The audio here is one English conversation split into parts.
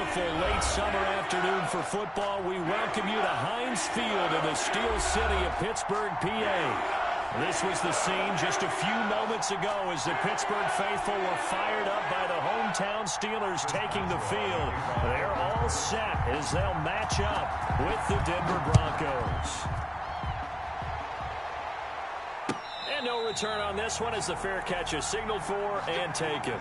beautiful late summer afternoon for football. We welcome you to Heinz Field in the Steel City of Pittsburgh, PA. This was the scene just a few moments ago as the Pittsburgh faithful were fired up by the hometown Steelers taking the field. They're all set as they'll match up with the Denver Broncos. And no return on this one as the fair catch is signaled for and taken.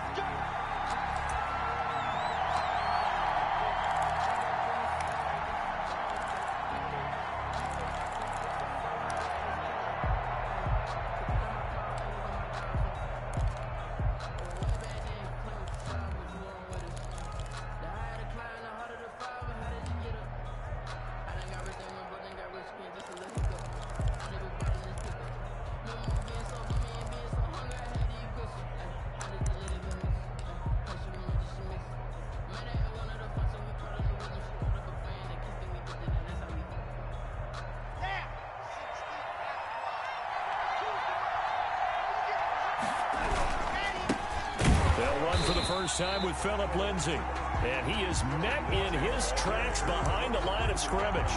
Time with Phillip Lindsay, and he is met in his tracks behind the line of scrimmage.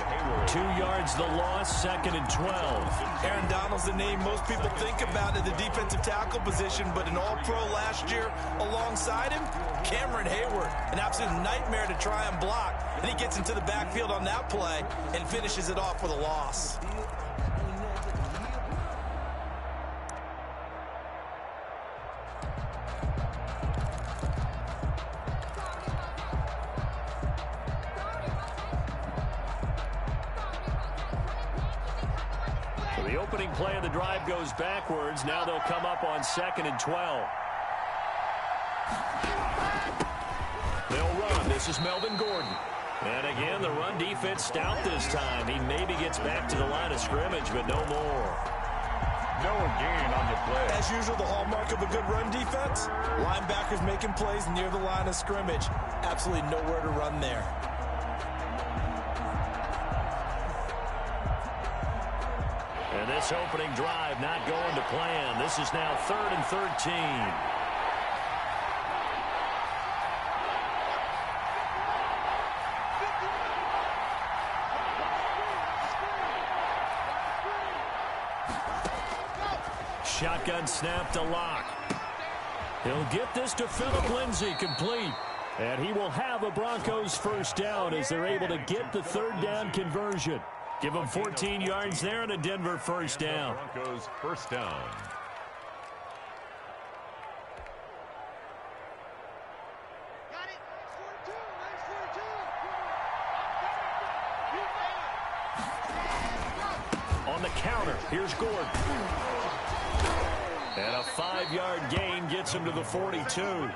2 yards the loss, 2nd and 12. Aaron Donald's the name most people think about at the defensive tackle position, but an all-pro last year alongside him, Cameron Hayward, an absolute nightmare to try and block, and he gets into the backfield on that play and finishes it off with a loss. The opening play of the drive goes backwards. Now they'll come up on 2nd and 12. They'll run. This is Melvin Gordon. And again, the run defense stout this time. He maybe gets back to the line of scrimmage, but no more. No gain on the play. As usual, the hallmark of a good run defense, linebackers making plays near the line of scrimmage. Absolutely nowhere to run there. And this opening drive not going to plan. This is now 3rd and 13. Shotgun snap to Locke. He'll get this to Phillip Lindsay, complete. And he will have a Broncos first down as they're able to get the 3rd down conversion. Give them 14 yards there and a Denver first down. Broncos first down. Got it. 42. On the counter, here's Gordon. And a 5-yard gain gets him to the 42.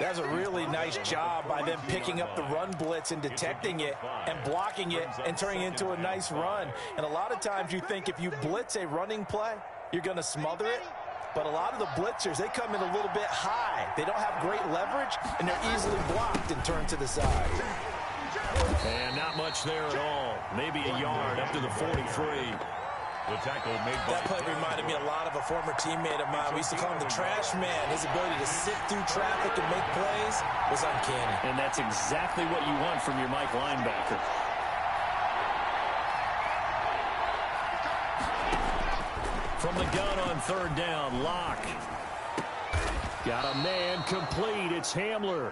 That's a really nice job by them picking up the run blitz and detecting it and blocking it and turning it into a nice run. And a lot of times you think if you blitz a running play, you're going to smother it. But a lot of the blitzers, they come in a little bit high. They don't have great leverage, and they're easily blocked and turned to the side. And not much there at all. Maybe a yard up to the 43. The tackle made by that play reminded me a lot of a former teammate of mine. We used to call him the trash man. His ability to sit through traffic and make plays was uncanny. And that's exactly what you want from your Mike linebacker. From the gun on 3rd down, Locke. Got a man complete. It's Hamler.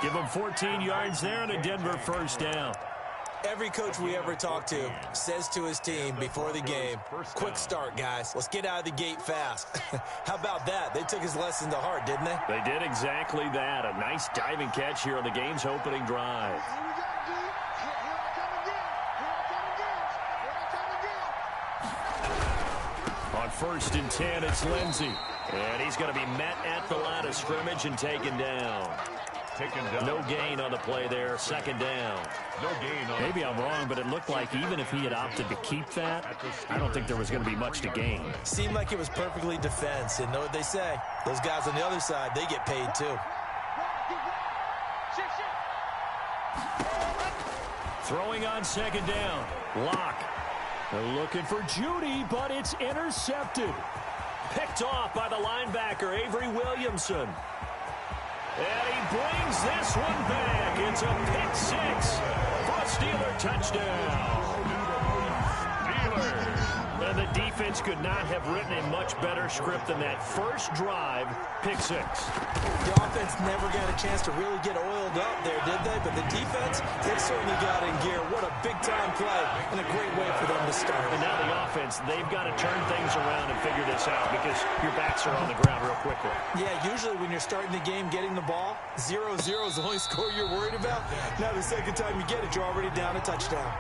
Give him 14 yards there and a Denver first down. Every coach we ever talk to says to his team before the game, quick start, guys. Let's get out of the gate fast. How about that? They took his lesson to heart, didn't they? They did exactly that. A nice diving catch here on the game's opening drive. On 1st and 10, it's Lindsay. And he's going to be met at the line of scrimmage and taken down. No gain on the play there. 2nd down. No gain on Maybe I'm wrong, but it looked like even if he had opted to keep that, I don't think there was going to be much to gain. Seemed like it was perfectly defense. And know what they say? Those guys on the other side, they get paid too. Throwing on 2nd down. Locke. They're looking for Judy, but it's intercepted. Picked off by the linebacker, Avery Williamson. And he brings this one back. It's a pick six for a Steeler touchdown. And the defense could not have written a much better script than that first drive, pick six. The offense never got a chance to really get oiled up there, did they? But the defense, they certainly got in gear. What a big-time play and a great way for them to start. And now the offense, they've got to turn things around and figure this out because your backs are on the ground real quickly. Yeah, usually when you're starting the game getting the ball, 0-0 is the only score you're worried about. Now the second time you get it, you're already down a touchdown.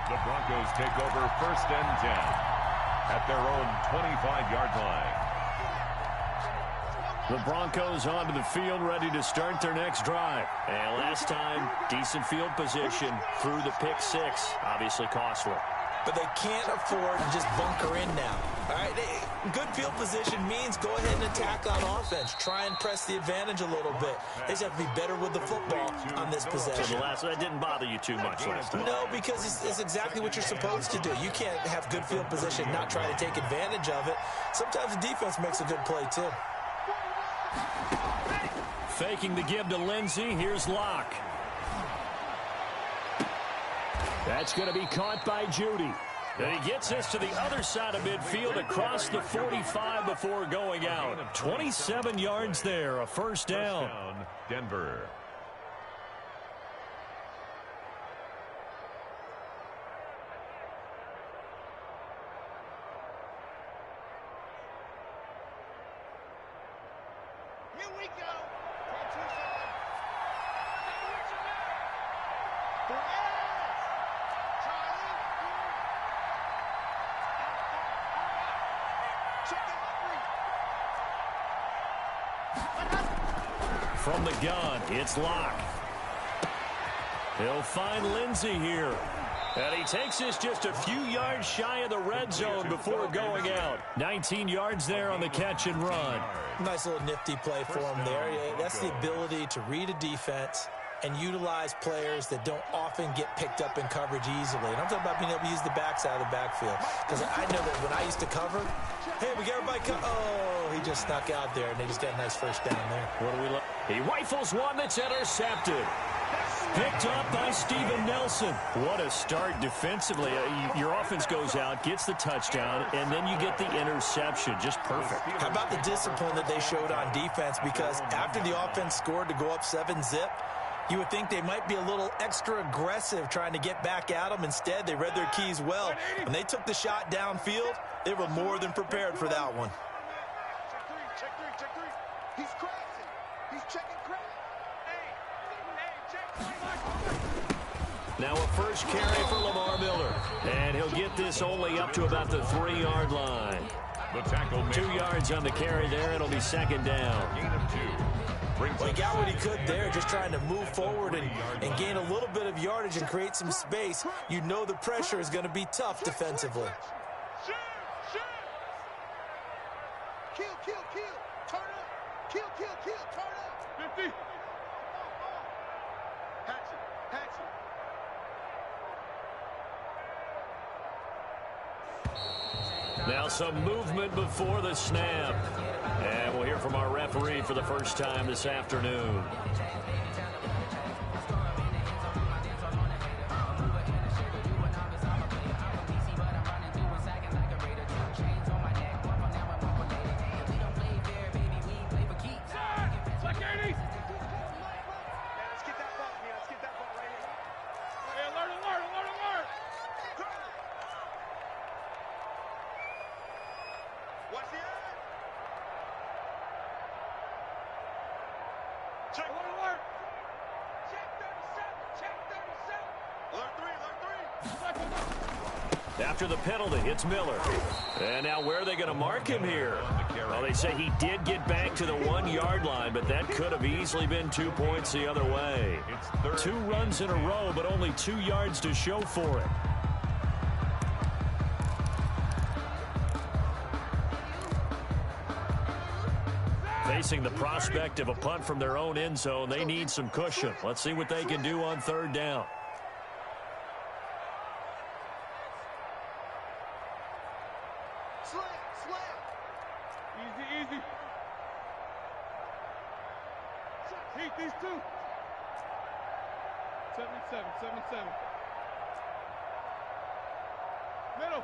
The Broncos take over 1st and 10 at their own 25-yard line. The Broncos onto the field, ready to start their next drive. And last time, decent field position through the pick six. Obviously costly. But they can't afford to just bunker in now. All right, good field position means go ahead and attack on offense. Try and press the advantage a little bit. They just have to be better with the football on this possession. So that didn't bother you too much last time? No, because it's exactly what you're supposed to do. You can't have good field position, not try to take advantage of it. Sometimes the defense makes a good play, too. Faking the give to Lindsey. Here's Locke. That's going to be caught by Judy. And he gets us to the other side of midfield across the 45 before going out. 27 yards there, a first down. Denver. Here we go. From the gun, it's Locke. He'll find Lindsey here. And he takes us just a few yards shy of the red zone before going out. 19 yards there on the catch and run. Nice little nifty play for him there. That's the ability to read a defense and utilize players that don't often get picked up in coverage easily. And I'm talking about being able to use the backside of the backfield. Because I know that when I used to cover, hey, we got everybody oh, he just snuck out there, and they just got a nice first down there. What do we look? He rifles one that's intercepted. Picked up by Steven Nelson. What a start defensively. Your offense goes out, gets the touchdown, and then you get the interception. Just perfect. How about the discipline that they showed on defense? Because after the offense scored to go up 7-zip, you would think they might be a little extra aggressive trying to get back at them. Instead, they read their keys well. When they took the shot downfield, they were more than prepared for that one. Check three. He's crossing. He's checking crack. Now a first carry for Lamar Miller. And he'll get this only up to about the 3-yard line. The tackle 2 yards on the carry there. It'll be second down. Gain of 2. Well, he got what he could there, just trying to move forward and gain a little bit of yardage and create some space. You know the pressure is going to be tough defensively. Shoot! Kill. Turn up. Kill. Turn up. 50. Hatch it. Now some movement before the snap. And we'll hear from our referee for the first time this afternoon. After the penalty, it's Miller. And now where are they going to mark him here? Well, they say he did get back to the 1-yard line, but that could have easily been 2 points the other way. 2 runs in a row, but only 2 yards to show for it. Facing the prospect of a punt from their own end zone, they need some cushion. Let's see what they can do on 3rd down. Easy. Heat. 2. 77. Middle.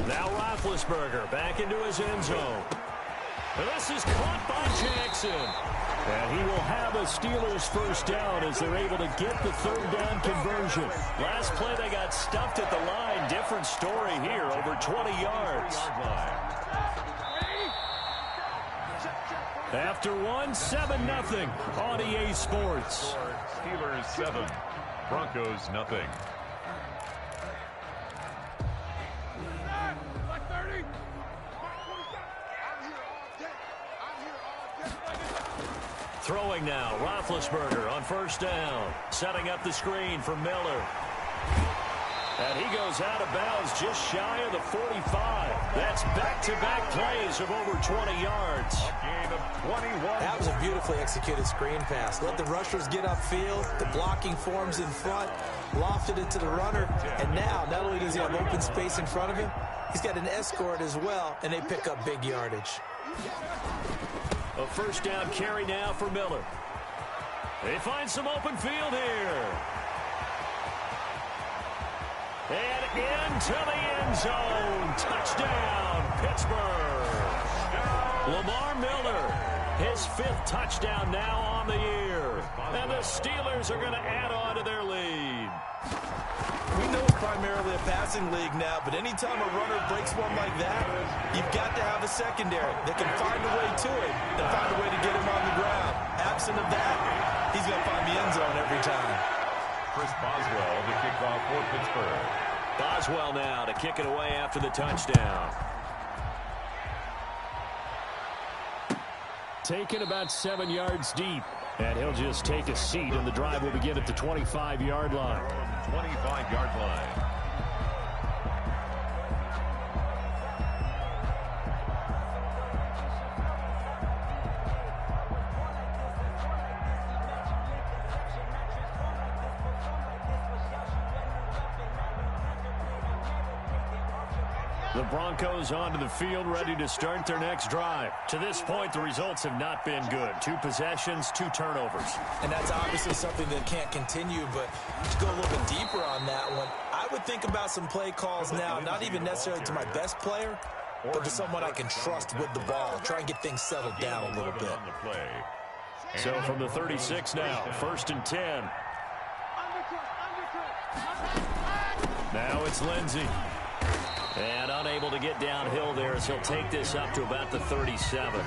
Now Roethlisberger back into his end zone. And this is caught by Jackson. And he will have a Steelers first down as they're able to get the third down conversion. Last play they got stuffed at the line. Different story here, over 20 yards. After 7-0 on EA Sports. Steelers 7, Broncos nothing. Throwing now, Roethlisberger on first down. Setting up the screen for Miller. And he goes out of bounds just shy of the 45. That's back-to-back plays of over 20 yards. A gain of 21. That was a beautifully executed screen pass. Let the rushers get upfield. The blocking forms in front. Lofted it to the runner. And now, not only does he have open space in front of him, he's got an escort as well, and they pick up big yardage. A first down carry now for Miller. They find some open field here. And into the end zone. Touchdown, Pittsburgh. Lamar Miller, his 5th touchdown now on the year. And the Steelers are going to add on to their lead. We know it's primarily a passing league now, but anytime a runner breaks one like that, you've got to have a secondary that can find a way to it and find a way to get him on the ground. Absent of that, he's going to find the end zone every time. Chris Boswell to kick off for Pittsburgh. Boswell now to kick it away after the touchdown. Taken about 7 yards deep. And he'll just take a seat, and the drive will begin at the 25-yard line. 25-yard line. The Broncos onto the field, ready to start their next drive. To this point, the results have not been good. 2 possessions, 2 turnovers. And that's obviously something that can't continue, but to go a little bit deeper on that one, I would think about some play calls now, not even necessarily to my best player, but to someone I can trust with the ball. Try and get things settled down a little bit. So from the 36 now, 1st and 10. Now it's Lindsey. And unable to get downhill there as he'll take this up to about the 37.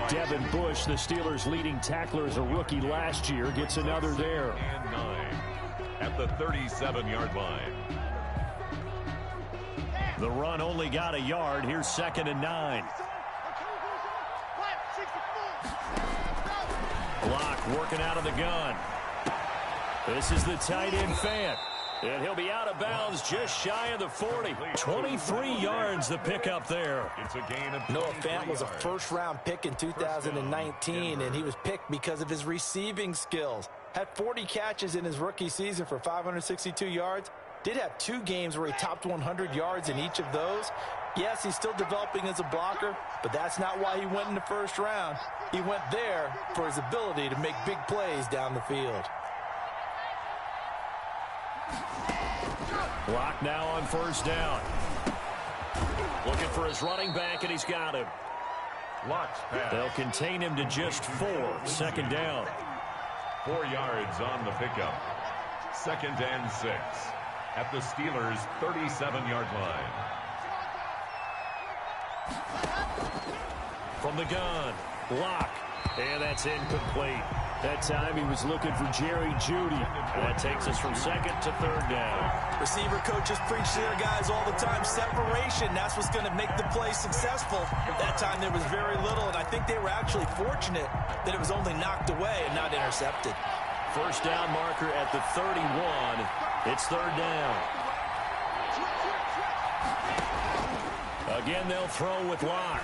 Devin Bush, the Steelers' leading tackler as a rookie last year, gets another there. And 9 at the 37-yard line. The run only got a yard. Here's 2nd and 9. Block working out of the gun. This is the tight end Fant. And he'll be out of bounds just shy of the 40. 23 yards the pickup there. It's a gain of Noah Fant was a first-round pick in 2019, and he was picked because of his receiving skills. Had 40 catches in his rookie season for 562 yards. Did have 2 games where he topped 100 yards in each of those. Yes, he's still developing as a blocker, but that's not why he went in the first round. He went there for his ability to make big plays down the field. Block now on first down. Looking for his running back, and he's got him. Locks pass. They'll contain him to just 4. 2nd down. 4 yards on the pickup. 2nd and 6 at the Steelers' 37-yard line. From the gun, block, and that's incomplete. That time he was looking for Jerry Jeudy. That takes us from 2nd to 3rd down. Receiver coaches preach to their guys all the time. Separation, that's what's going to make the play successful. That time there was very little, and I think they were actually fortunate that it was only knocked away and not intercepted. First down marker at the 31. It's 3rd down. Again, they'll throw with Locke.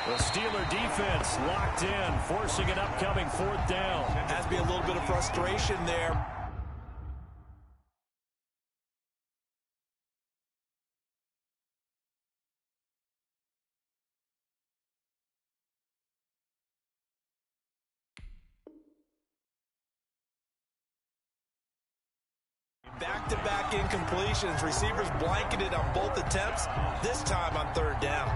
The Steeler defense locked in, forcing an upcoming 4th down. Has to be a little bit of frustration there. back-to-back incompletions. Receivers blanketed on both attempts, this time on third down.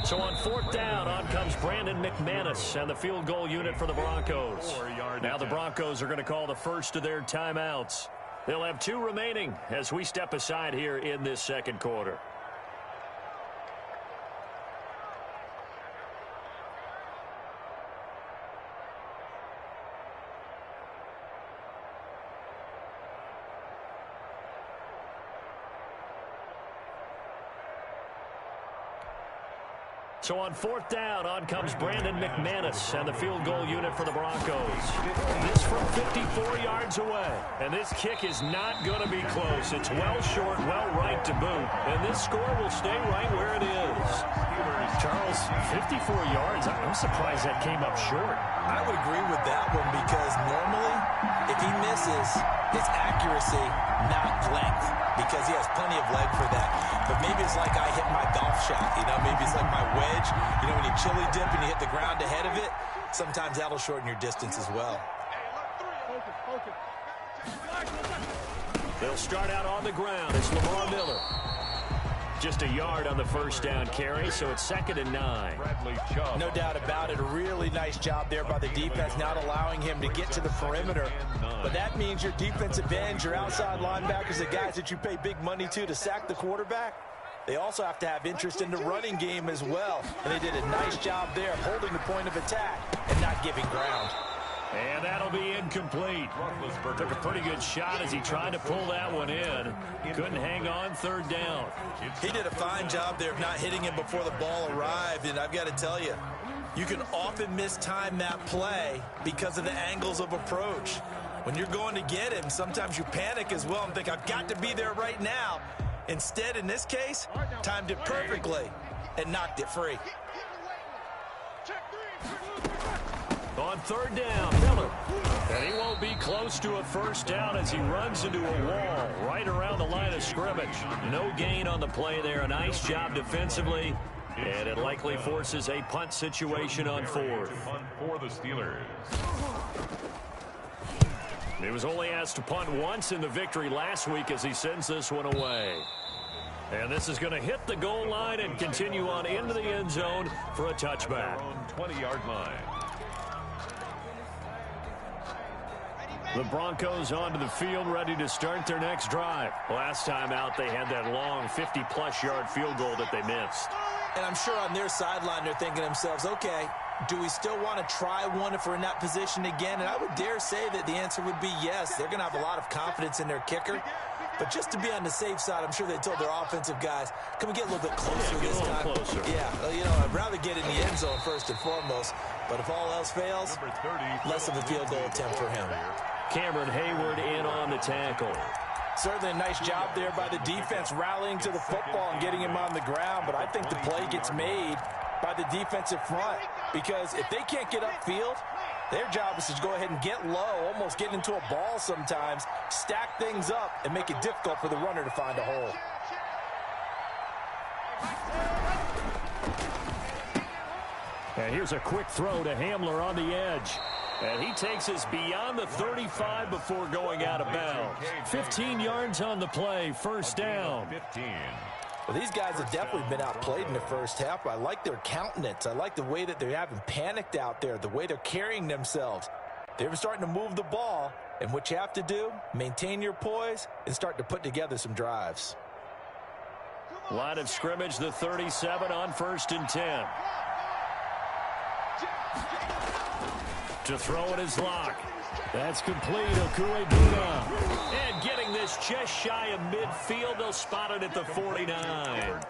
So on fourth down, on comes Brandon McManus and the field goal unit for the Broncos. Now the Broncos are going to call the first of their timeouts. They'll have 2 remaining as we step aside here in this second quarter. So on fourth down, on comes Brandon McManus and the field goal unit for the Broncos. This from 54 yards away. And this kick is not going to be close. It's well short, well right to boot. And this score will stay right where it is. Charles, 54 yards. I'm surprised that came up short. I would agree with that one because normally, if he misses, it's accuracy, not length, because he has plenty of leg for that. But maybe it's like I hit my golf shot, maybe it's like my wedge. When you chili dip and you hit the ground ahead of it, sometimes that'll shorten your distance as well. They'll start out on the ground. It's Lamar Miller. Just a yard on the first down carry, so it's 2nd and 9. No doubt about it. A really nice job there by the defense, not allowing him to get to the perimeter. But that means your defensive ends, your outside linebackers, the guys that you pay big money to sack the quarterback, they also have to have interest in the running game as well. And they did a nice job there, holding the point of attack and not giving ground. And that'll be incomplete. Took a pretty good shot as he tried to pull that one in. Couldn't hang on, third down. He did a fine job there of not hitting him before the ball arrived. And I've got to tell you, you can often mistime that play because of the angles of approach. When you're going to get him, sometimes you panic as well and think, I've got to be there right now. Instead, in this case, timed it perfectly and knocked it free. On third down, Miller. And he won't be close to a first down as he runs into a wall right around the line of scrimmage. No gain on the play there. A nice job defensively. And it likely forces a punt situation on fourth. For the Steelers. He was only asked to punt once in the victory last week as he sends this one away. And this is going to hit the goal line and continue on into the end zone for a touchback. 20-yard line. The Broncos onto the field, ready to start their next drive. Last time out, they had that long 50-plus yard field goal that they missed. And I'm sure on their sideline they're thinking to themselves, okay, do we still want to try one if we're in that position again? And I would dare say that the answer would be yes. They're going to have a lot of confidence in their kicker. But just to be on the safe side, I'm sure they told their offensive guys, can we get a little bit closer this time? Closer. Yeah, you know, I'd rather get in the end zone first and foremost. But if all else fails, less of a field goal attempt for him. Cameron Hayward in on the tackle. Certainly a nice job there by the defense rallying to the football and getting him on the ground. But I think the play gets made by the defensive front, because if they can't get upfield, their job is to go ahead and get low, almost get into a ball sometimes, stack things up, and make it difficult for the runner to find a hole. And here's a quick throw to Hamler on the edge. And he takes us beyond the 35 before going out of bounds. 15 yards on the play, first down. Well, these guys have definitely been outplayed in the first half, but I like their countenance. I like the way that they haven't panicked out there, the way they're carrying themselves. They're starting to move the ball, and what you have to do, maintain your poise and start to put together some drives. Line of scrimmage, the 37 on 1st and 10. To throw it is Locke. That's complete. Okuebuda. And getting this just shy of midfield. They'll spot it at the 49.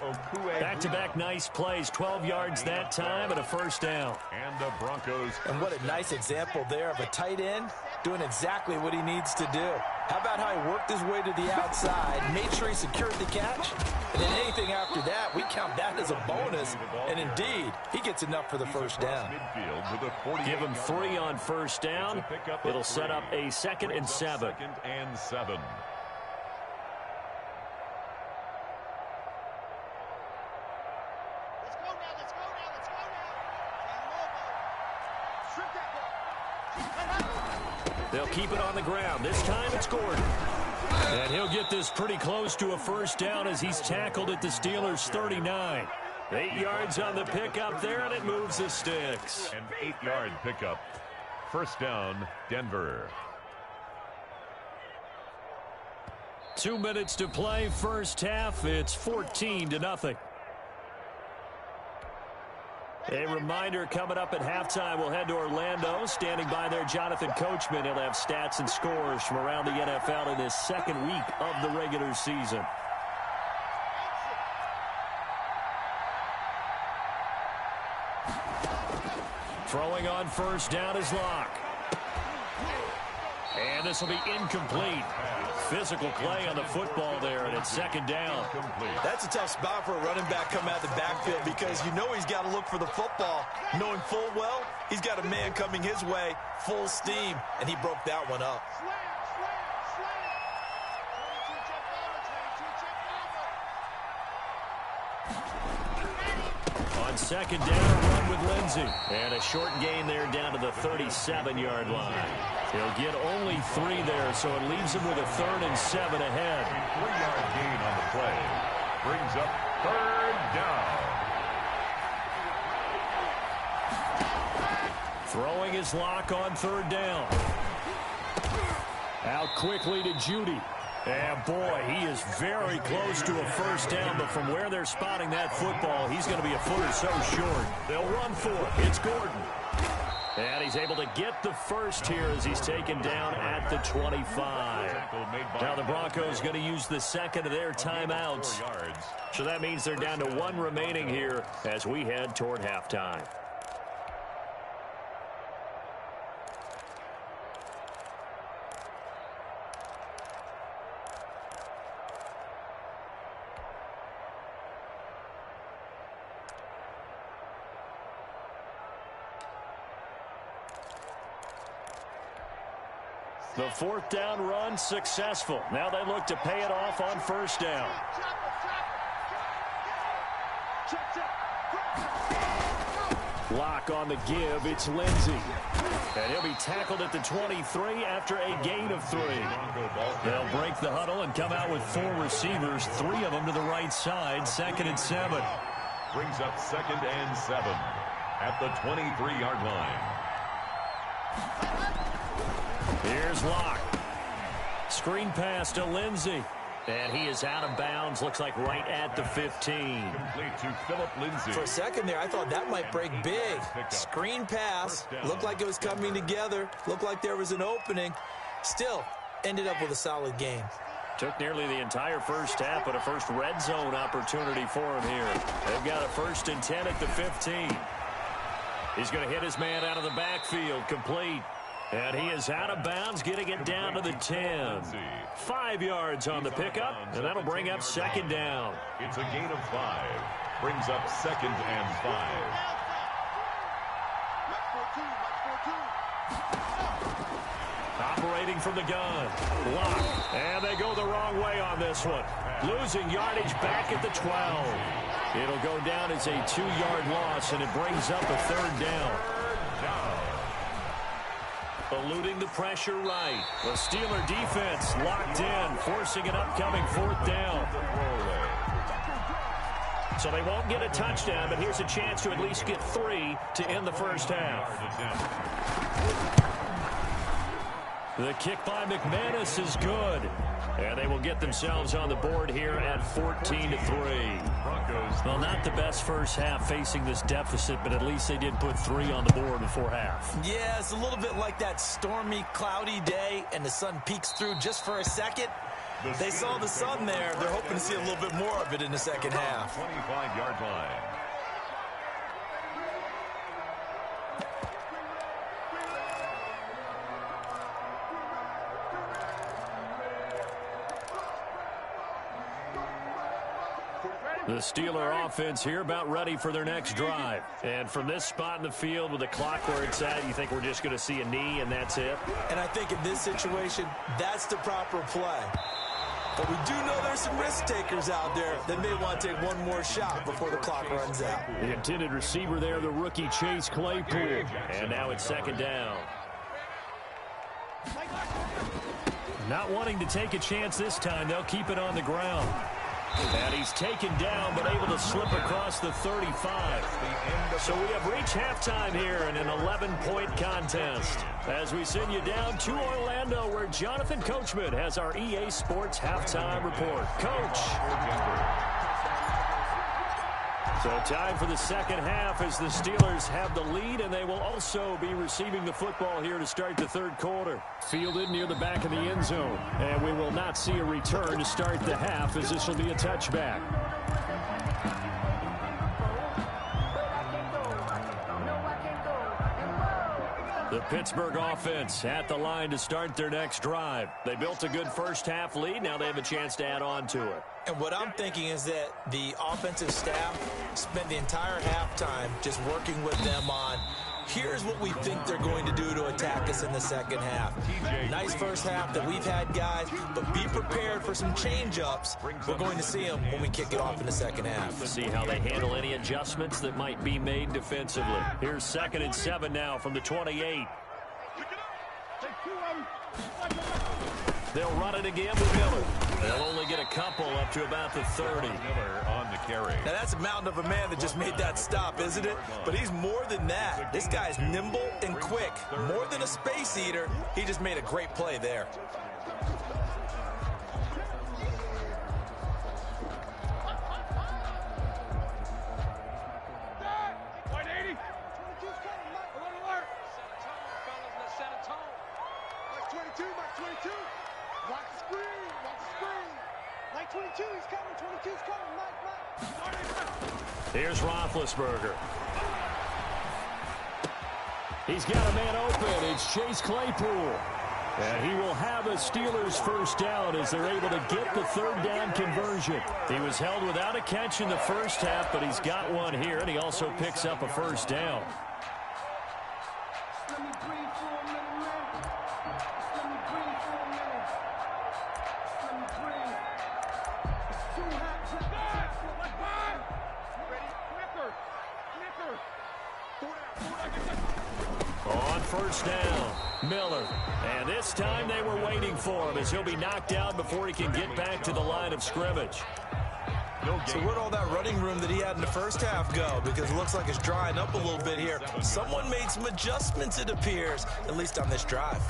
Back-to-back nice plays. 12 yards that time and a first down. And the Broncos. And what a nice example there of a tight end doing exactly what he needs to do. How about how he worked his way to the outside, made sure he secured the catch, and then anything after that, we count that as a bonus. And indeed, he gets enough for the first down. Give him 3 on first down. It'll set up a 2nd and 7. 2nd and 7. Let's go now, let's go now, let's go now. Strip that ball. They'll keep it on the ground. This time it's Gordon. And he'll get this pretty close to a first down as he's tackled at the Steelers' 39. 8 yards on the pickup there, and it moves the sticks. An 8-yard pickup. First down, Denver. 2 minutes to play, first half. It's 14-0. A reminder, coming up at halftime, we'll head to Orlando. Standing by there, Jonathan Coachman. He'll have stats and scores from around the NFL in this 2nd week of the regular season. Throwing on first down is Locke. And this will be incomplete. Physical play on the football there, and it's 2nd down. That's a tough spot for a running back coming out of the backfield, because you know he's got to look for the football, knowing full well he's got a man coming his way, full steam, and he broke that one up. On 2nd down, run with Lindsey. And a short gain there down to the 37-yard line. He'll get only 3 there, so it leaves him with a 3rd and 7 ahead. 3-yard gain on the play. Brings up 3rd down. Throwing his Locke on 3rd down. Out quickly to Judy. And boy, he is very close to a first down, but from where they're spotting that football, he's going to be a foot or so short. They'll run for it. It's Gordon. And he's able to get the first here as he's taken down at the 25. Now the Broncos going to use the 2nd of their timeouts. So that means they're down to 1 remaining here as we head toward halftime. The 4th down run successful. Now they look to pay it off on first down. Locke on the give. It's Lindsey. And he'll be tackled at the 23 after a gain of 3. They'll break the huddle and come out with 4 receivers, 3 of them to the right side. 2nd and 7. Brings up 2nd and 7 at the 23-yard line. Here's Locke. Screen pass to Lindsey. And he is out of bounds, looks like right at the 15. Complete to Philip Lindsay. For a second there, I thought that might break big. Screen pass. Looked like it was coming together. Looked like there was an opening. Still, ended up with a solid game. Took nearly the entire first half, but a first red zone opportunity for him here. They've got a 1st and 10 at the 15. He's going to hit his man out of the backfield, complete. And he is out of bounds, getting it down to the 10. 5 yards on the pickup, and that'll bring up 2nd down. It's a gain of 5. Brings up 2nd and 5. Operating from the gun. Block. And they go the wrong way on this one. Losing yardage back at the 12. It'll go down as a 2-yard loss, and it brings up a 3rd down. Eluding the pressure right. The Steeler defense locked in, forcing an upcoming 4th down. So they won't get a touchdown, but here's a chance to at least get 3 to end the first half. The kick by McManus is good. And they will get themselves on the board here at 14-3. Well, not the best first half facing this deficit, but at least they did put 3 on the board before half. Yeah, it's a little bit like that stormy, cloudy day, and the sun peeks through just for a second. They saw the sun there. They're hoping to see a little bit more of it in the second half. 25-yard line. The Steeler offense here about ready for their next drive. And from this spot in the field with the clock where it's at, you think we're just going to see a knee and that's it? And I think in this situation, that's the proper play. But we do know there's some risk takers out there that may want to take one more shot before the clock runs out. The intended receiver there, the rookie Chase Claypool. And now it's 2nd down. Not wanting to take a chance this time, they'll keep it on the ground. And he's taken down, but able to slip across the 35. So we have reached halftime here in an 11-point contest. As we send you down to Orlando, where Jonathan Coachman has our EA Sports Halftime Report. Coach. So time for the second half as the Steelers have the lead, and they will also be receiving the football here to start the 3rd quarter. Fielded near the back of the end zone, and we will not see a return to start the half as this will be a touchback. The Pittsburgh offense at the line to start their next drive. They built a good first half lead. Now they have a chance to add on to it. And what I'm thinking is that the offensive staff spent the entire halftime just working with them on, here's what we think they're going to do to attack us in the second half. Nice first half that we've had, guys, but be prepared for some change-ups. We're going to see them when we kick it off in the second half. See how they handle any adjustments that might be made defensively. Here's 2nd and 7 now from the 28. They'll run it again with Miller. They'll only get a couple up to about the 30. Miller on the carry. Now, that's a mountain of a man that just made that stop, isn't it? But he's more than that. This guy's nimble and quick. More than a space eater, he just made a great play there. Here's Roethlisberger. He's got a man open. It's Chase Claypool. And he will have a Steelers first down as they're able to get the 3rd down conversion. He was held without a catch in the first half, but he's got one here, and he also picks up a first down. On first down, Miller. And this time they were waiting for him as he'll be knocked down before he can get back to the line of scrimmage. So where'd all that running room that he had in the first half go? Because it looks like it's drying up a little bit here. Someone made some adjustments, it appears, at least on this drive.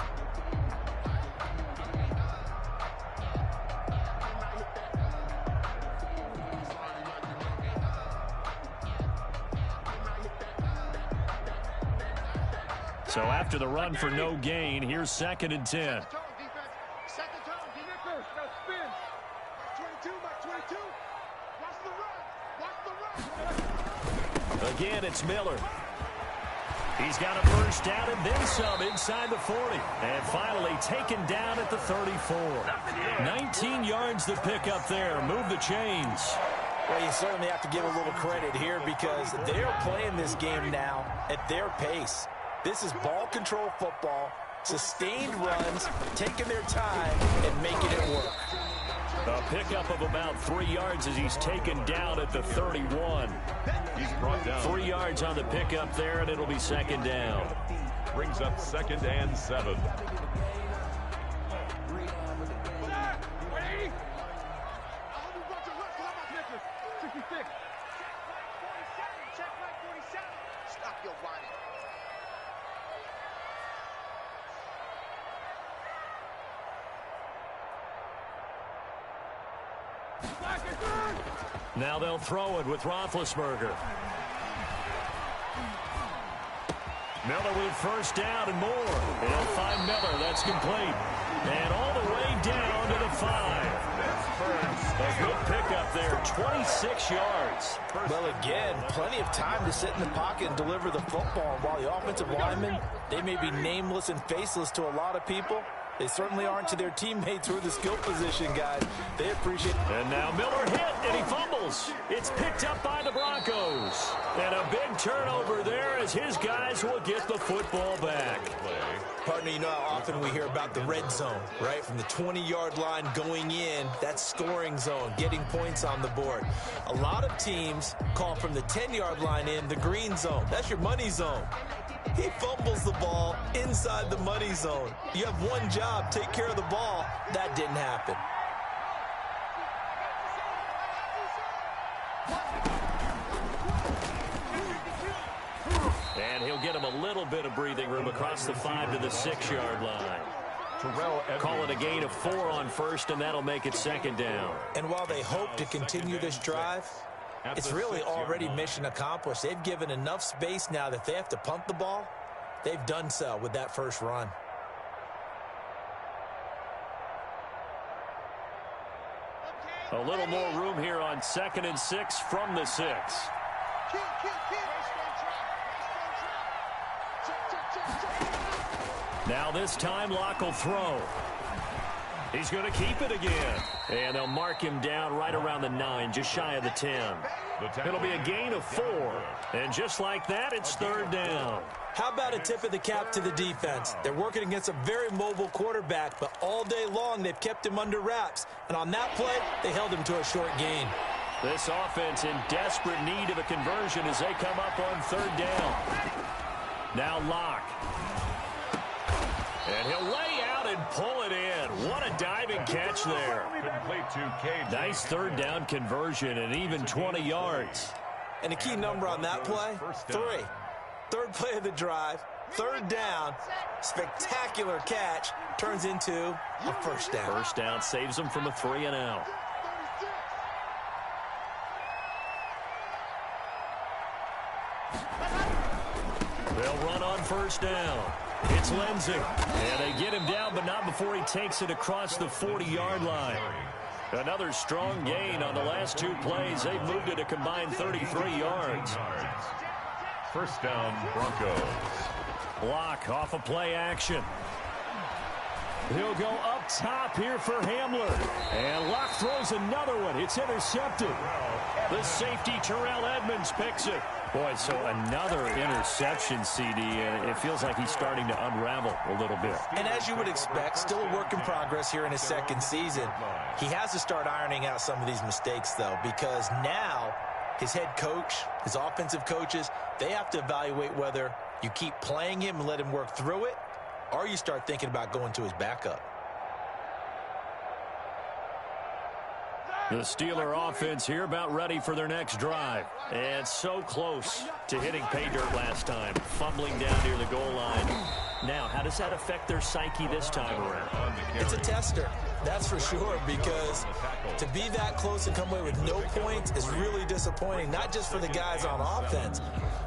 So after the run for no gain, here's 2nd and 10. Second tone, defense. Now spin. 22, Mike 22. Watch the run. Again, it's Miller. He's got a first down and then some inside the 40. And finally taken down at the 34. 19 yards to pick up there. Move the chains. Well, you certainly have to give a little credit here because they're playing this game now at their pace. This is ball control football, sustained runs, taking their time and making it work. A pickup of about 3 yards as he's taken down at the 31. He's brought down 3 yards on the pickup there, and it'll be 2nd down. Brings up 2nd and 7. Stop your whining. Now they'll throw it with Roethlisberger. Miller with first down and more. They'll find Miller. That's complete. And all the way down to the 5. A good pickup there, 26 yards. Well, again, plenty of time to sit in the pocket and deliver the football. While the offensive linemen, they may be nameless and faceless to a lot of people, they certainly aren't to their teammates who are the skill position guys. They appreciate it. And now Miller hit, and he fumbles. It's picked up by the Broncos. And a big turnover there as his guys will get the football back. Partner, you know how often we hear about the red zone, right? From the 20-yard line going in, that's scoring zone, getting points on the board. A lot of teams call from the 10-yard line in the green zone. That's your money zone. He fumbles the ball inside the money zone. You have one job, take care of the ball. That didn't happen. And he'll get him a little bit of breathing room across the 5 to the 6-yard line. Call it a gain of 4 on first, and that'll make it 2nd down. And while they hope to continue this drive, it's really already mission accomplished. They've given enough space now that they have to punt the ball. They've done so with that first run. A little more room here on 2nd and 6 from the 6. Kill. Check. Now this time Locke will throw. He's going to keep it again. And they'll mark him down right around the 9, just shy of the 10. It'll be a gain of 4. And just like that, it's 3rd down. How about a tip of the cap to the defense? They're working against a very mobile quarterback, but all day long they've kept him under wraps. And on that play, they held him to a short gain. This offense in desperate need of a conversion as they come up on 3rd down. Now Locke. And he'll lay out and pull it in. What a diving catch there. Nice 3rd down conversion and even 20 yards. And a key number on that play, 3. 3rd play of the drive, 3rd down, spectacular catch, turns into a first down. First down saves them from a 3 and out. They'll run on first down. It's Lindsey. And they get him down, but not before he takes it across the 40-yard line. Another strong gain on the last 2 plays. They've moved it a combined 33 yards. First down, Broncos. Block off a play action. He'll go up top here for Hamler. And Locke throws another one. It's intercepted. The safety, Terrell Edmonds, picks it. Boy, so another interception, CD, and it feels like he's starting to unravel a little bit. And as you would expect, still a work in progress here in his 2nd season. He has to start ironing out some of these mistakes, though, because now his head coach, his offensive coaches, they have to evaluate whether you keep playing him and let him work through it, or you start thinking about going to his backup. The Steeler offense here about ready for their next drive. And so close to hitting pay dirt last time. Fumbling down near the goal line. Now, how does that affect their psyche this time around? It's a tester. That's for sure, because to be that close and come away with no points is really disappointing, not just for the guys on offense,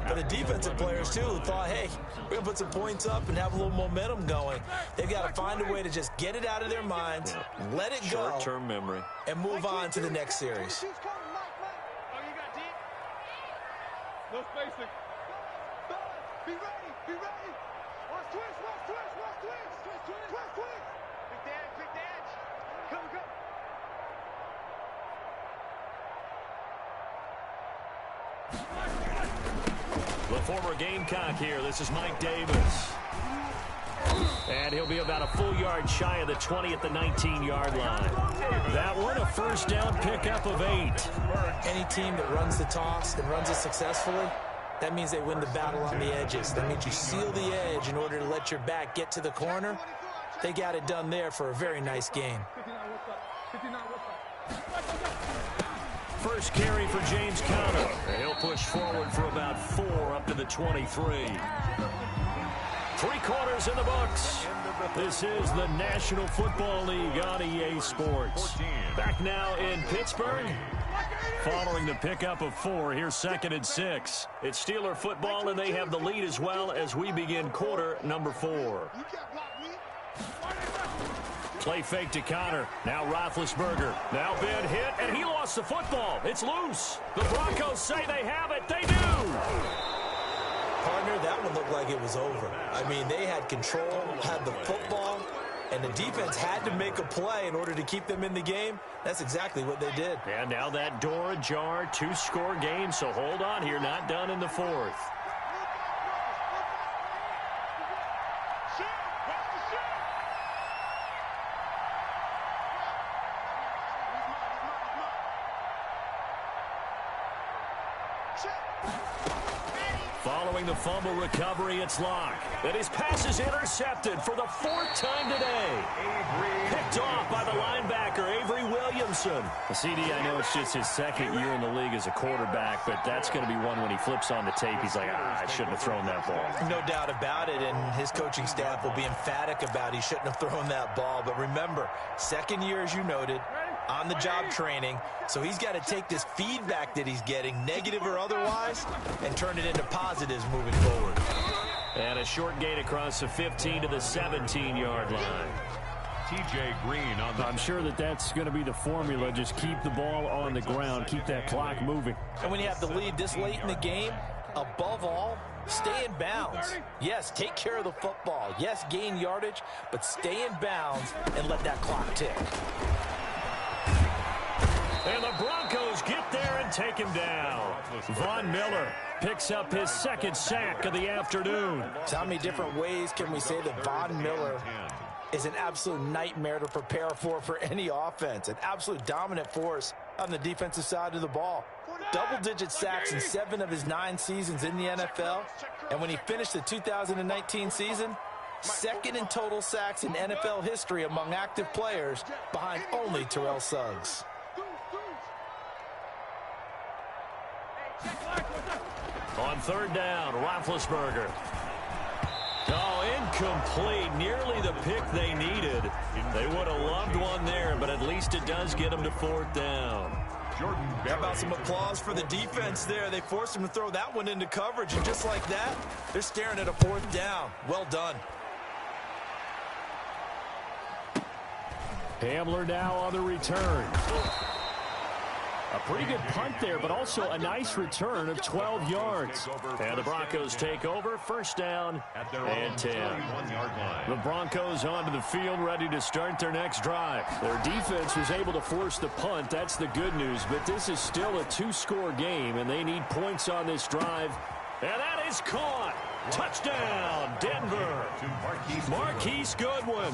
but the defensive players, too, who thought, hey, we're going to put some points up and have a little momentum going. They've got to find a way to just get it out of their minds, let it go, short-term memory, and move on to the next series. No spacing. Be ready. Be ready. Watch twist. Watch twist. Watch twist. Twist. Quick dash. Come. The former Gamecock here. This is Mike Davis. And he'll be about a full yard shy of the 20 at the 19-yard line. That one, a first down pickup of 8. Any team that runs the toss and runs it successfully, that means they win the battle on the edges. That means you seal the edge in order to let your back get to the corner. They got it done there for a very nice game. First carry for James Conner. He'll push forward for about 4 up to the 23. 3 quarters in the books. This is the National Football League on EA Sports. Back now in Pittsburgh. Following the pickup of 4, here's 2nd and 6. It's Steeler football, and they have the lead as well as we begin quarter number 4. Play fake to Conner. Now Roethlisberger. Now Ben hit, and he lost the football. It's loose. The Broncos say they have it. They do. Partner, that one looked like it was over. I mean, they had control, had the football, and the defense had to make a play in order to keep them in the game. That's exactly what they did. And now that door ajar, 2-score game, so hold on here, not done in the 4th. Following the fumble recovery, it's Locke. And his pass is intercepted for the 4th time today. Picked off by the linebacker, Avery Williamson. CD, I know it's just his 2nd year in the league as a quarterback, but that's going to be one when he flips on the tape. He's like, I shouldn't have thrown that ball. No doubt about it, and his coaching staff will be emphatic about he shouldn't have thrown that ball. But remember, 2nd year, as you noted, on-the-job training, so he's got to take this feedback that he's getting, negative or otherwise, and turn it into positives moving forward. And a short gain across the 15 to the 17-yard line. TJ Green on the... I'm sure that's going to be the formula. Just keep the ball on the ground, keep that clock moving. And when you have the lead this late in the game, above all, stay in bounds. Yes, take care of the football. Yes, gain yardage, but stay in bounds and let that clock tick. And the Broncos get there and take him down. Von Miller picks up his 2nd sack of the afternoon. So how many different ways can we say that Von Miller is an absolute nightmare to prepare for any offense? An absolute dominant force on the defensive side of the ball. Double-digit sacks in 7 of his 9 seasons in the NFL. And when he finished the 2019 season, 2nd in total sacks in NFL history among active players, behind only Terrell Suggs. On 3rd down, Roethlisberger. Oh, incomplete. Nearly the pick they needed. They would have loved one there, but at least it does get them to 4th down. How about some applause for the defense there? They forced him to throw that one into coverage, and just like that, they're staring at a 4th down. Well done. Hamler now on the return. A pretty good punt there, but also a nice return of 12 yards. And the Broncos take over, 1st down and 10. The Broncos onto the field, ready to start their next drive. Their defense was able to force the punt. That's the good news, but this is still a 2-score game, and they need points on this drive. And that is caught. Touchdown, Denver. Marquise Goodwin,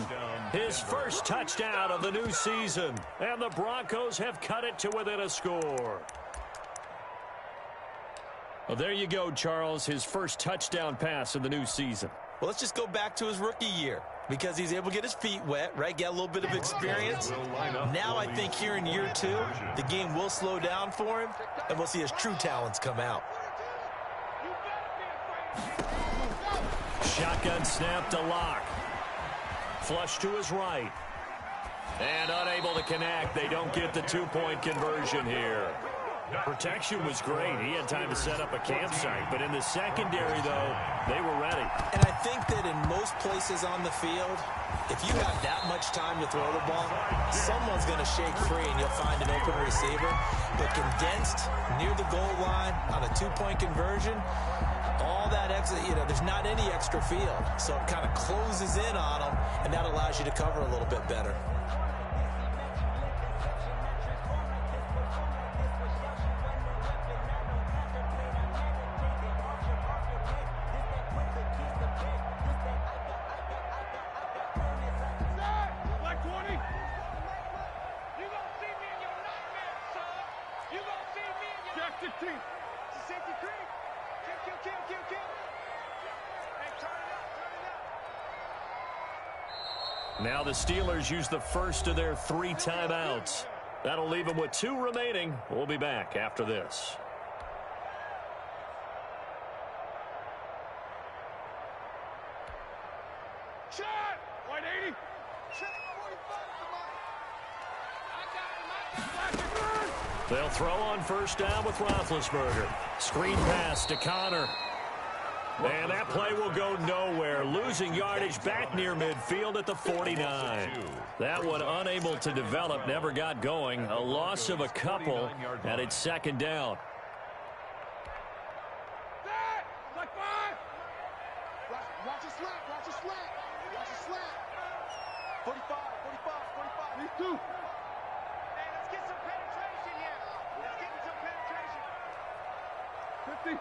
his first touchdown of the new season. And the Broncos have cut it to within a score. Well, there you go, Charles, his first touchdown pass of the new season. Well, let's just go back to his rookie year, because he's able to get his feet wet, right? Get a little bit of experience. Now I think here in year 2, the game will slow down for him, and we'll see his true talents come out. Shotgun snap to Locke. Flush to his right. And unable to connect. They don't get the two-point conversion here. Protection was great. He had time to set up a campsite. But in the secondary, though, they were ready. And I think that in most places on the field, if you have that much time to throw the ball, someone's going to shake free and you'll find an open receiver. But condensed near the goal line on a two-point conversion, all that extra, there's not any extra field. So it kind of closes in on them, and that allows you to cover a little bit better. Now the Steelers use the first of their 3 timeouts. That'll leave them with 2 remaining. We'll be back after this. Shot! 180! Check 45. They'll throw on first down with Roethlisberger. Screen pass to Connor. And that play will go nowhere. Losing yardage back near midfield at the 49. That one unable to develop, never got going. A loss of a couple, and it's second down. Like 5! Watch a slant, watch a slant, watch a slant. 45, 45, 45. These 2. Hey, let's get some penetration here. Let's get some penetration. 50.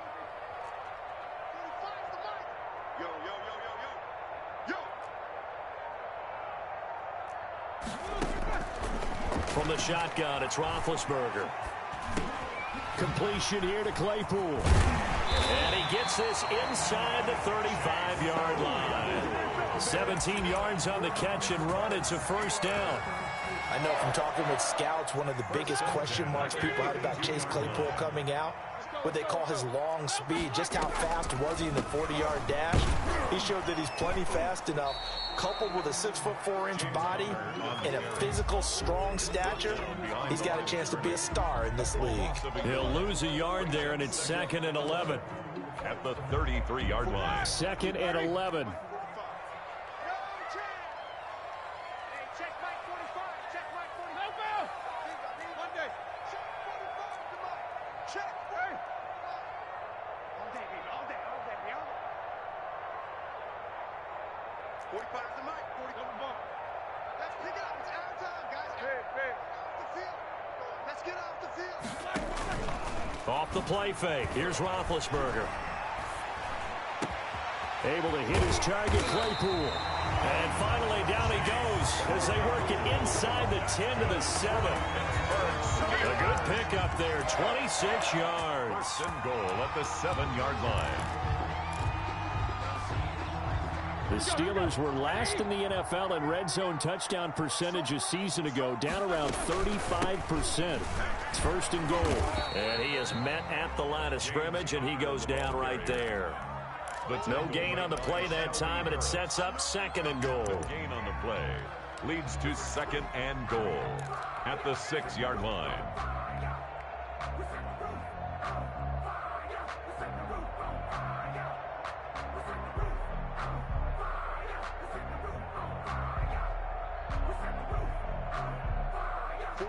Yo, yo, yo, yo, yo. From the shotgun, it's Roethlisberger. Completion here to Claypool. And he gets this inside the 35-yard line. 17 yards on the catch and run. It's a first down. I know from talking with scouts, one of the biggest question marks people had about Chase Claypool coming out, what they call his long speed. Just how fast was he in the 40-yard dash? He showed that he's plenty fast enough, coupled with a 6'4" body and a physical, strong stature. He's got a chance to be a star in this league. He'll lose a yard there, and it's 2nd and 11. At the 33-yard line. 2nd and 11. Off the play fake. Here's Roethlisberger. Able to hit his target, Claypool. And finally, down he goes as they work it inside the 10 to the 7. A good pickup there, 26 yards. First and goal at the 7-yard line. The Steelers were last in the NFL in red zone touchdown percentage a season ago, down around 35%. It's first and goal. And he is met at the line of scrimmage, and he goes down right there. But no gain on the play that time, and it sets up 2nd and goal. No gain on the play leads to 2nd and goal at the 6-yard line.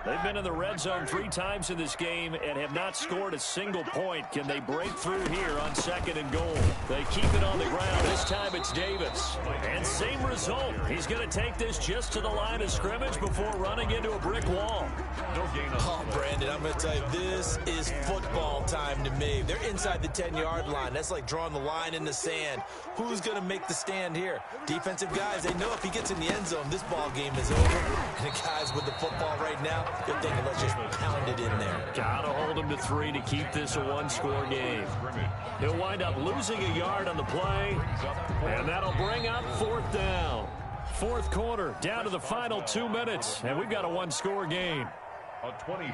They've been in the red zone 3 times in this game and have not scored a single point. Can they break through here on 2nd and goal? They keep it on the ground. This time it's Davis. And same result. He's going to take this just to the line of scrimmage before running into a brick wall. No gain on Oh, Brandon, I'm going to tell you, this is football time to me. They're inside the 10-yard line. That's like drawing the line in the sand. Who's going to make the stand here? Defensive guys, they know if he gets in the end zone, this ball game is over. And the guys with the football right now, they're thinking, let's just pound it in there. Gotta hold him to 3 to keep this a one-score game. He'll wind up losing a yard on the play, and that'll bring up 4th down. 4th quarter, down to the final 2 minutes, and we've got a one-score game.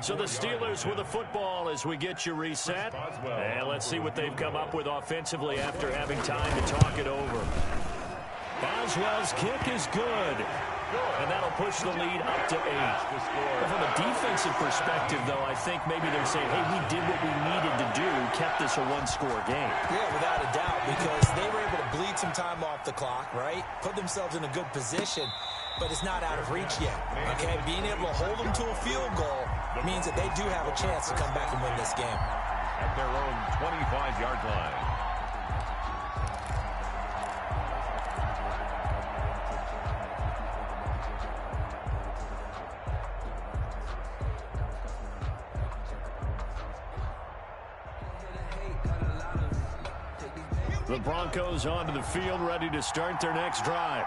So the Steelers with the football as we get you reset. And let's see what they've come up with offensively after having time to talk it over. Boswell's kick is good. And that'll push the lead up to 8. But from a defensive perspective, though, I think maybe they're saying, hey, we did what we needed to do, kept this a one-score game. Yeah, without a doubt, because they were able to bleed some time off the clock, right? Put themselves in a good position, but it's not out of reach yet, okay? Being able to hold them to a field goal means that they do have a chance to come back and win this game. At their own 25-yard line. The Broncos onto the field, ready to start their next drive.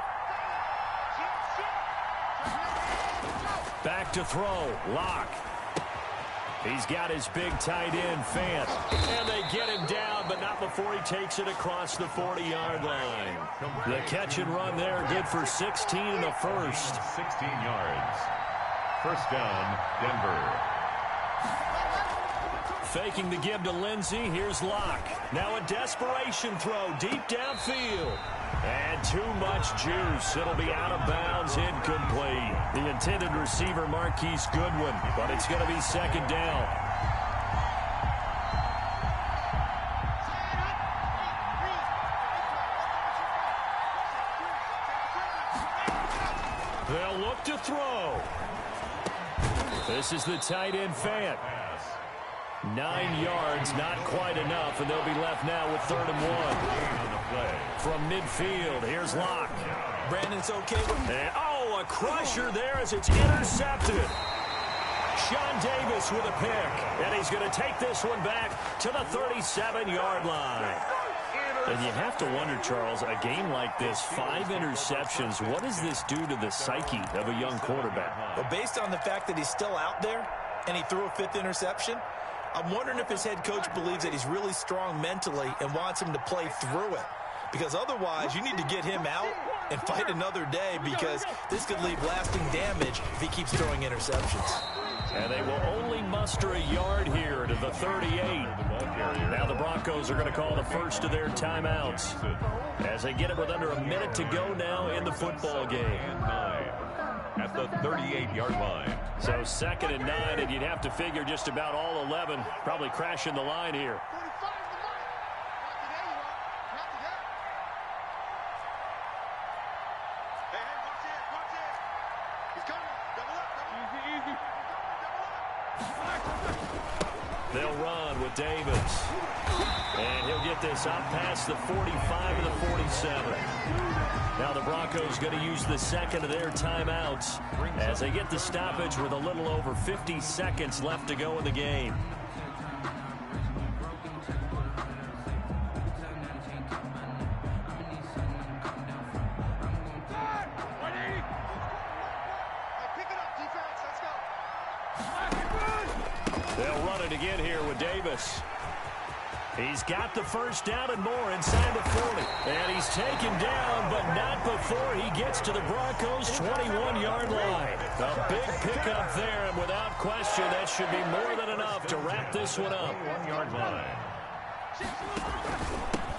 Back to throw. Locke. He's got his big tight end, Fant. And they get him down, but not before he takes it across the 40-yard line. The catch and run there, good for 16 and a first. 16 yards. First down, Denver. Faking the give to Lindsey. Here's Locke. Now a desperation throw deep downfield. And too much juice. It'll be out of bounds, incomplete. The intended receiver, Marquise Goodwin, but it's going to be second down. They'll look to throw. This is the tight end, Fant. 9 yards, not quite enough, and they'll be left now with 3rd and 1. From midfield, here's Locke. Brandon's okay with And, a crusher there as it's intercepted. Sean Davis with a pick, and he's going to take this one back to the 37-yard line. And you have to wonder, Charles, a game like this, 5 interceptions, what does this do to the psyche of a young quarterback? Well, based on the fact that he's still out there and he threw a 5th interception, I'm wondering if his head coach believes that he's really strong mentally and wants him to play through it. Because otherwise, you need to get him out and fight another day, because this could leave lasting damage if he keeps throwing interceptions. And they will only muster a yard here to the 38. Now the Broncos are going to call the first of their timeouts as they get it with under a minute to go now in the football game. At the 38-yard line. So 2nd and 9, and you'd have to figure just about all 11 probably crashing the line here. They'll run with Davis. And he'll get this up past the 45 to the 47. Now the Broncos going to use the second of their timeouts as they get the stoppage with a little over 50 seconds left to go in the game. They'll run it again here with Davis. He's got the first down and more inside the 40. And he's taken down, but not before he gets to the Broncos' 21-yard line. A big pickup there, and without question, that should be more than enough to wrap this one up. 1-yard line.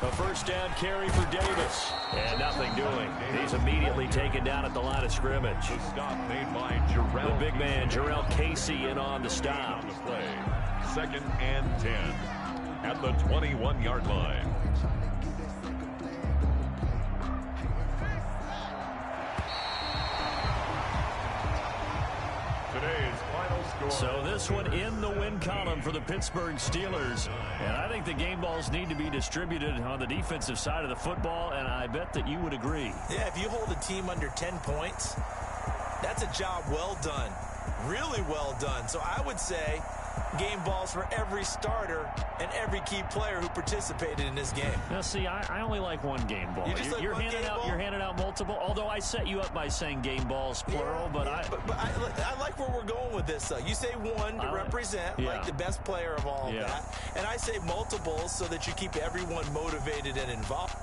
A first down carry for Davis. And nothing doing. He's immediately taken down at the line of scrimmage. The stop made by Jarrell. The big man, Jarrell Casey, in on the stop. On the play. 2nd and 10. At the 21-yard line. Today's final score. So this one in the win column for the Pittsburgh Steelers. And I think the game balls need to be distributed on the defensive side of the football, and I bet that you would agree. Yeah, if you hold a team under 10 points, that's a job well done. Really well done. So I would say game balls for every starter and every key player who participated in this game. Now, see, I only like one game ball. You're handing out multiple, although I set you up by saying game balls, plural. But I like where we're going with this. You say one to represent, like the best player of all of that. And I say multiples so that you keep everyone motivated and involved.